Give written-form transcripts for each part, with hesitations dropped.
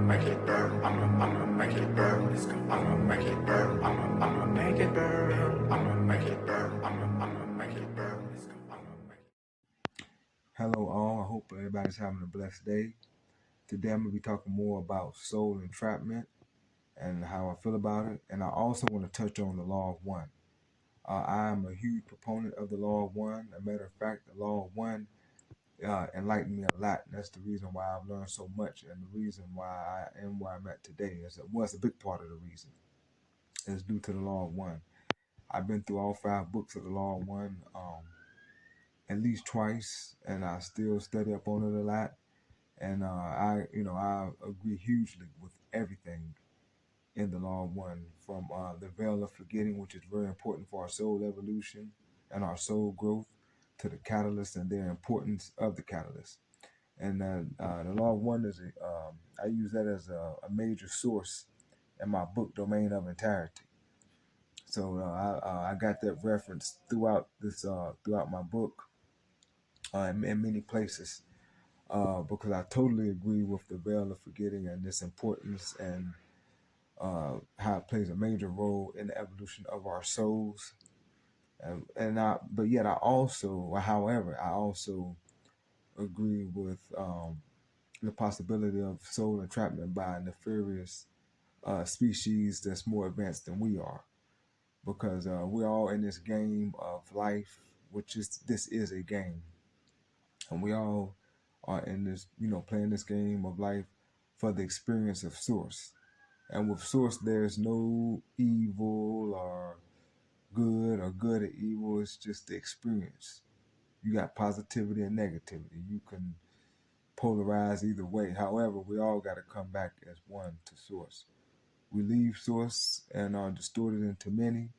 make it burn. I'ma make it burn. I'ma make it burn. I'ma make it burn. I'ma make it burn. I'ma make it burn. Hello all, I hope everybody's having a blessed day. Today I'm going to be talking more about soul entrapment and how I feel about it. And I also want to touch on the law of one. I am a huge proponent of the law of one. As a matter of fact, the law of one enlightened me a lot. And that's the reason why I've learned so much, and the reason why I am where I'm at today. It's a big part of the reason. It's due to the law of one. I've been through all 5 books of the law of one at least twice, and I still study up on it a lot. And I agree hugely with everything in the law of one, from the veil of forgetting, which is very important for our soul evolution and our soul growth, to the catalyst and their importance of the catalyst. And the law of one is I use that as a major source in my book, Domain of Entirety. So I got that reference throughout my book in many places. Because I totally agree with the veil of forgetting and its importance, and how it plays a major role in the evolution of our souls. However, I also agree with the possibility of soul entrapment by nefarious species that's more advanced than we are, because we're all in this game of life, this is a game, and we all are in this, playing this game of life for the experience of source. And with source, there's no evil or good or evil. It's just the experience. You got positivity and negativity. You can polarize either way. However, we all got to come back as one to source. We leave source and are distorted into many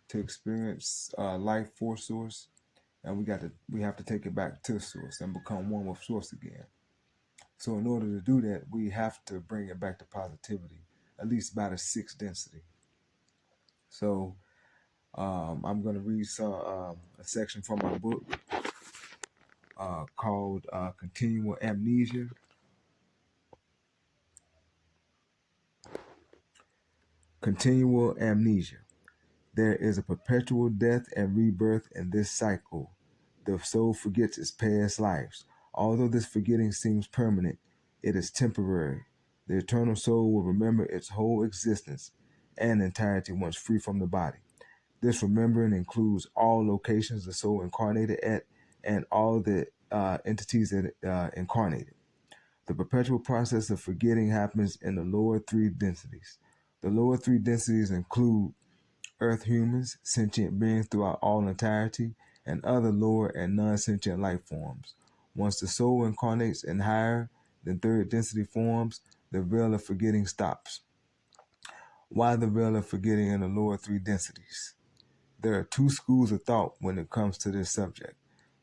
to experience life for source, and we have to take it back to source and become one with source again. So in order to do that, we have to bring it back to positivity, at least by the 6th density. So I'm going to read a section from my book called Continual Amnesia. Continual amnesia. There is a perpetual death and rebirth in this cycle. The soul forgets its past lives. Although this forgetting seems permanent, it is temporary. The eternal soul will remember its whole existence and entirety once free from the body. This remembering includes all locations the soul incarnated at and all the entities that incarnated. The perpetual process of forgetting happens in the lower 3 densities. The lower 3 densities include Earth humans, sentient beings throughout all entirety, and other lower and non-sentient life forms. Once the soul incarnates in higher than 3rd density forms, the veil of forgetting stops. Why the veil of forgetting in the lower 3 densities? There are 2 schools of thought when it comes to this subject.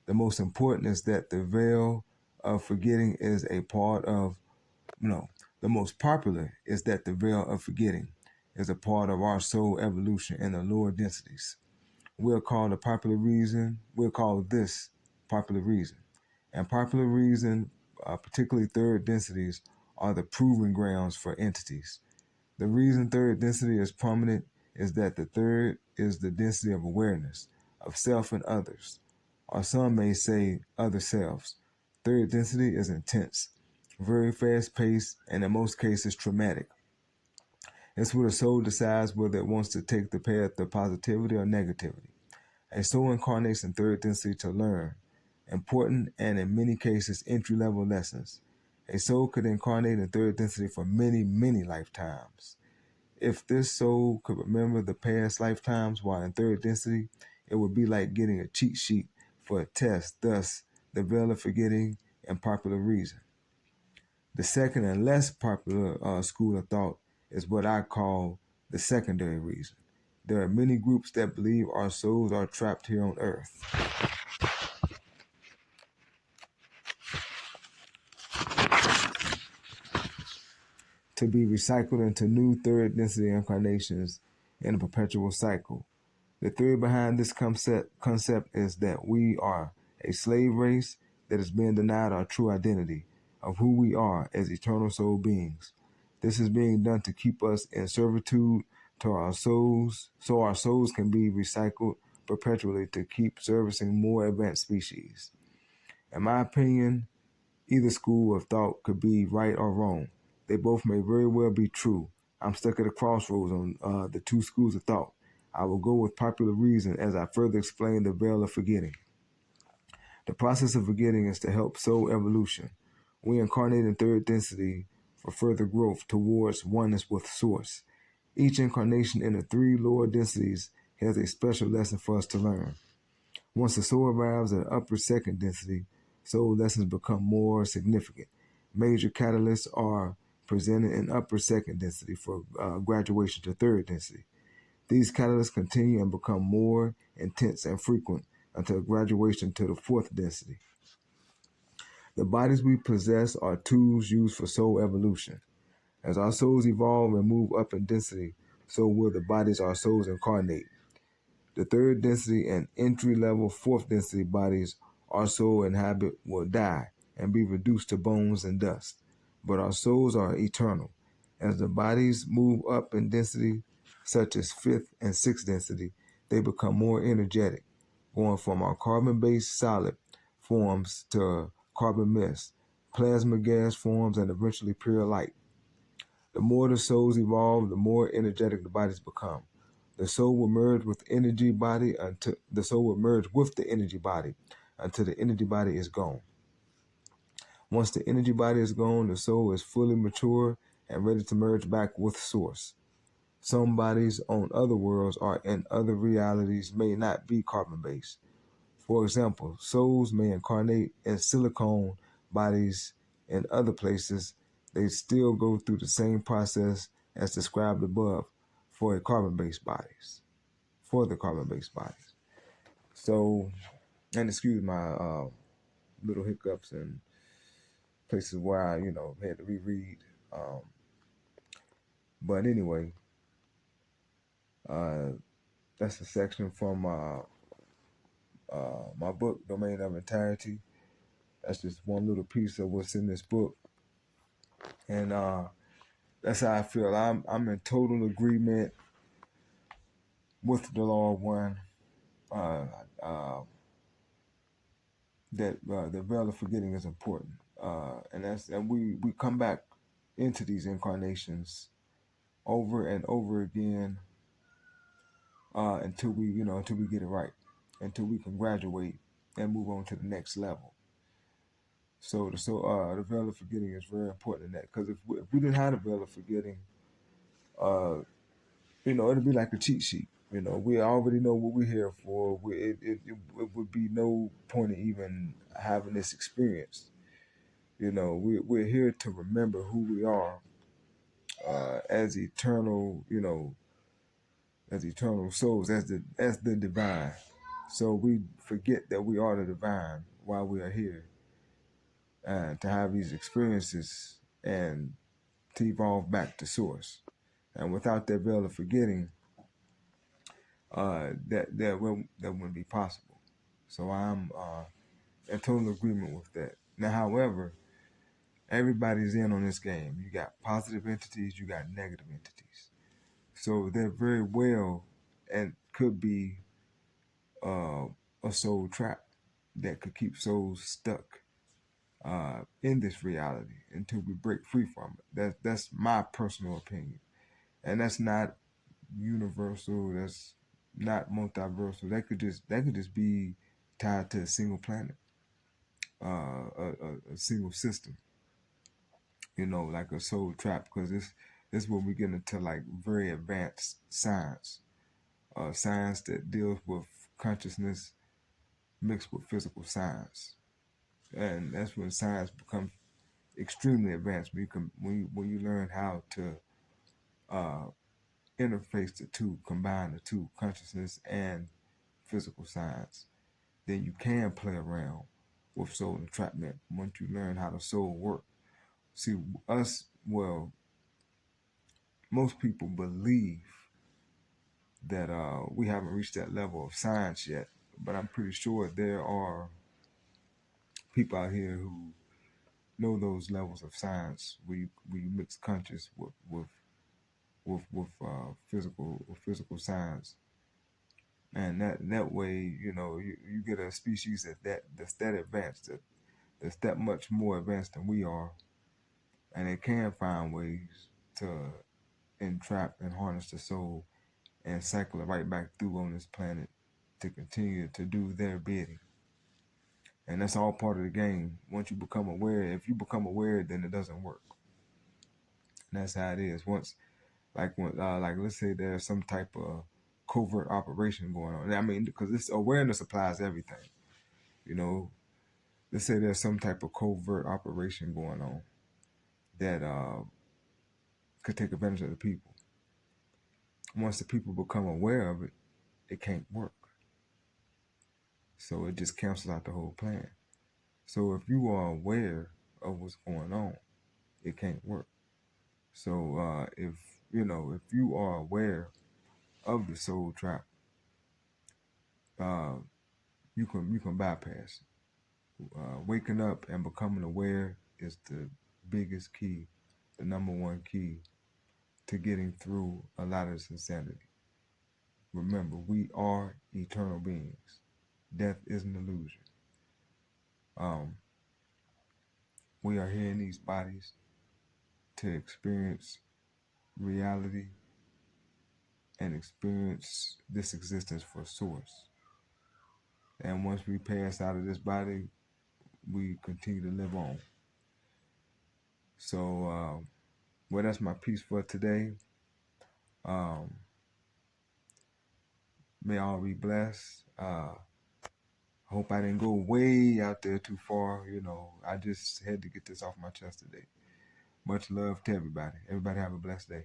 The most important is that the veil of forgetting is a part of, the most popular is that the veil of forgetting is a part of our soul evolution in the lower densities. We'll call this popular reason. And popular reason, particularly 3rd densities, are the proving grounds for entities. The reason 3rd density is prominent is that the 3rd is the density of awareness, of self and others, or some may say other selves. 3rd density is intense, very fast-paced, and in most cases traumatic. It's where the soul decides whether it wants to take the path of positivity or negativity. A soul incarnates in 3rd density to learn important and in many cases entry-level lessons. A soul could incarnate in 3rd density for many, many lifetimes. If this soul could remember the past lifetimes while in 3rd density, it would be like getting a cheat sheet for a test, thus the veil of forgetting and popular reason. The second and less popular school of thought is what I call the secondary reason. There are many groups that believe our souls are trapped here on earth. To be recycled into new 3rd density incarnations in a perpetual cycle. The theory behind this concept is that we are a slave race that is being denied our true identity of who we are as eternal soul beings. This is being done to keep us in servitude to our souls, so our souls can be recycled perpetually to keep servicing more advanced species. In my opinion, either school of thought could be right or wrong. They both may very well be true. I'm stuck at a crossroads on the two schools of thought. I will go with popular reason as I further explain the veil of forgetting. The process of forgetting is to help soul evolution. We incarnate in third density for further growth towards oneness with Source. Each incarnation in the three lower densities has a special lesson for us to learn. Once the soul arrives at upper second density, soul lessons become more significant. Major catalysts are presented in upper second density for graduation to third density. These catalysts continue and become more intense and frequent until graduation to the fourth density. The bodies we possess are tools used for soul evolution. As our souls evolve and move up in density, so will the bodies our souls incarnate. The third density and entry level fourth density bodies our soul inhabit will die and be reduced to bones and dust. But our souls are eternal. As the bodies move up in density, such as fifth and sixth density, they become more energetic, going from our carbon-based solid forms to carbon mist, plasma gas forms, and eventually pure light. The more the souls evolve, the more energetic the bodies become. The soul will merge with energy body until the soul will merge with the energy body until the energy body is gone. Once the energy body is gone, the soul is fully mature and ready to merge back with Source. Some bodies on other worlds or in other realities may not be carbon-based. For example, souls may incarnate in silicone bodies in other places. They still go through the same process as described above for the carbon-based bodies. So, and excuse my little hiccups and places where I, had to reread. But anyway, that's a section from my book, Domain of Entirety. That's just one little piece of what's in this book, and that's how I feel. I'm in total agreement with the law of one. That the veil of forgetting is important, and we come back into these incarnations over and over again until we get it right, until we can graduate and move on to the next level. So the veil of forgetting is very important in that, because if we didn't have the veil of forgetting, it'd be like a cheat sheet. We already know what we're here for. It would be no point in even having this experience. We're here to remember who we are as eternal, as eternal souls, as the divine. So we forget that we are the divine while we are here, to have these experiences and to evolve back to Source. And without that veil of forgetting, that wouldn't be possible. So I'm in total agreement with that. Now, however, everybody's in on this game. You got positive entities, you got negative entities. So they're very well and could be a soul trap that could keep souls stuck in this reality until we break free from it. That's my personal opinion, and that's not universal. That's not multiversal. That could just be tied to a single planet, a single system. Like a soul trap, because this where we get into like very advanced science, science that deals with consciousness mixed with physical science, and that's when science becomes extremely advanced. When you learn how to interface the two, combine the two, consciousness and physical science, then you can play around with soul entrapment once you learn how the soul works. See, most people believe that we haven't reached that level of science yet, but I'm pretty sure there are people out here who know those levels of science where you mix conscious with physical science, and that way, you get a species that's that advanced, that's that much more advanced than we are, and they can find ways to entrap and harness the soul and cycle it right back through on this planet to continue to do their bidding. And that's all part of the game. Once you become aware, if you become aware, then it doesn't work. And that's how it is. Like let's say there's some type of covert operation going on. I mean, because this awareness applies to everything. Let's say there's some type of covert operation going on that could take advantage of the people. Once the people become aware of it, it can't work. So it just cancels out the whole plan. So if you are aware of what's going on, it can't work. So if you are aware of the soul trap, you can bypass it. Waking up and becoming aware is the biggest key, the number one key to getting through a lot of this insanity. Remember, we are eternal beings. Death is an illusion. We are here in these bodies to experience reality and experience this existence for source. And once we pass out of this body, we continue to live on. So, well, that's my piece for today. May all be blessed. I hope I didn't go way out there too far. I just had to get this off my chest today. Much love to everybody. Everybody have a blessed day.